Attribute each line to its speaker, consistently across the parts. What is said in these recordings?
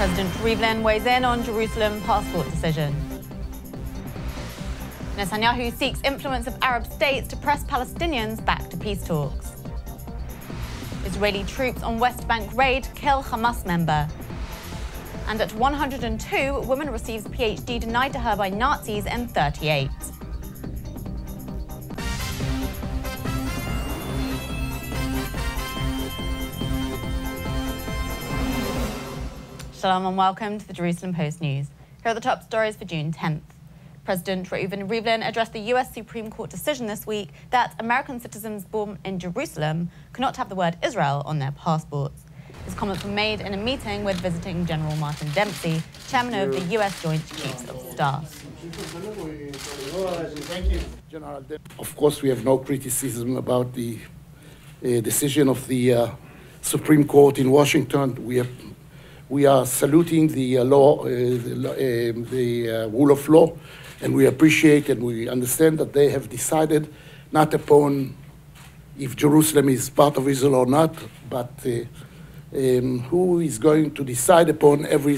Speaker 1: President Rivlin weighs in on Jerusalem passport decision. Netanyahu seeks influence of Arab states to press Palestinians back to peace talks. Israeli troops on West Bank raid kill Hamas member. And at 102, woman receives PhD denied to her by Nazis in 38. Shalom and welcome to the Jerusalem Post News. Here are the top stories for June 10th. President Rivlin addressed the US Supreme Court decision this week that American citizens born in Jerusalem cannot have the word Israel on their passports. His comments were made in a meeting with visiting General Martin Dempsey, chairman of the US Joint Chiefs of Staff.
Speaker 2: Thank you, General. Of course, we have no criticism about the decision of the Supreme Court in Washington. We are saluting the law, the rule of law, and we appreciate and we understand that they have decided not upon if Jerusalem is part of Israel or not, but who is going to decide upon every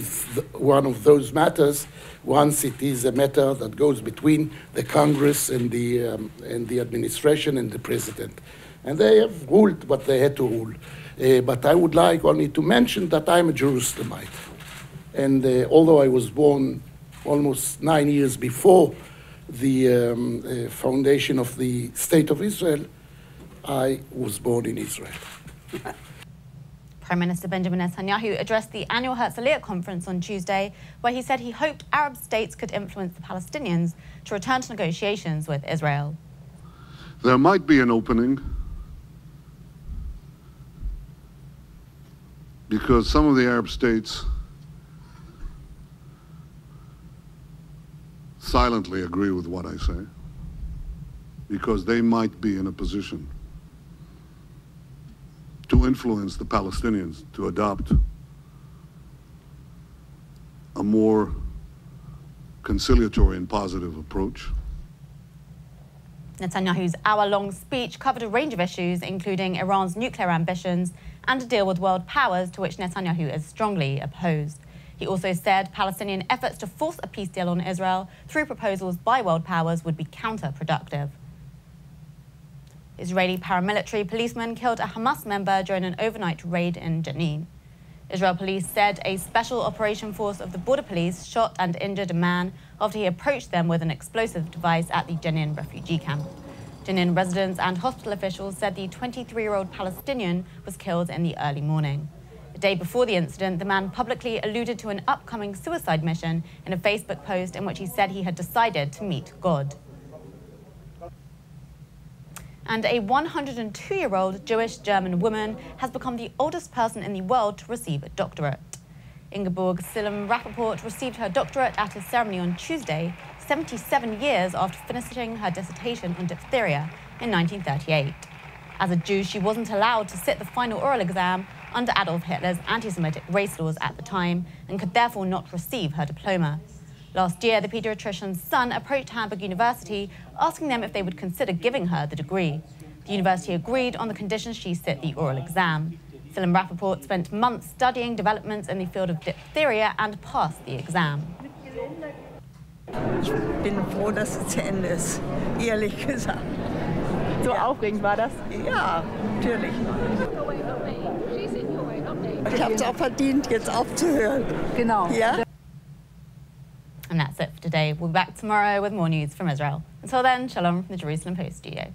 Speaker 2: one of those matters once it is a matter that goes between the Congress and the administration and the president. And they have ruled what they had to rule. But I would like only to mention that I'm a Jerusalemite. And although I was born almost 9 years before the foundation of the State of Israel, I was born in Israel.
Speaker 1: Prime Minister Benjamin Netanyahu addressed the annual Herzliya conference on Tuesday, where he said he hoped Arab states could influence the Palestinians to return to negotiations with Israel.
Speaker 3: There might be an opening because some of the Arab states silently agree with what I say, because they might be in a position to influence the Palestinians to adopt a more conciliatory and positive approach.
Speaker 1: Netanyahu's hour-long speech covered a range of issues, including Iran's nuclear ambitions and a deal with world powers to which Netanyahu is strongly opposed. He also said Palestinian efforts to force a peace deal on Israel through proposals by world powers would be counterproductive. Israeli paramilitary policemen killed a Hamas member during an overnight raid in Jenin. Israel police said a special operation force of the border police shot and injured a man after he approached them with an explosive device at the Jenin refugee camp. Jenin residents and hospital officials said the 23-year-old Palestinian was killed in the early morning. The day before the incident, the man publicly alluded to an upcoming suicide mission in a Facebook post in which he said he had decided to meet God. And a 102-year-old Jewish-German woman has become the oldest person in the world to receive a doctorate. Ingeborg Rappaport received her doctorate at a ceremony on Tuesday, 77 years after finishing her dissertation on diphtheria in 1938. As a Jew, she wasn't allowed to sit the final oral exam under Adolf Hitler's anti-Semitic race laws at the time and could therefore not receive her diploma. Last year, the pediatrician's son approached Hamburg University, asking them if they would consider giving her the degree. The university agreed on the conditions she sit the oral exam. Rappaport spent months studying developments in the field of diphtheria and passed the exam.
Speaker 4: Ich bin froh, dass es zu Ende ist, ehrlich gesagt.
Speaker 5: So aufregend war das?
Speaker 4: Ja, natürlich. Ich habe es auch verdient, jetzt aufzuhören.
Speaker 5: Genau.
Speaker 4: Ja?
Speaker 1: And that's it for today. We'll be back tomorrow with more news from Israel. Until then, shalom from the Jerusalem Post studio.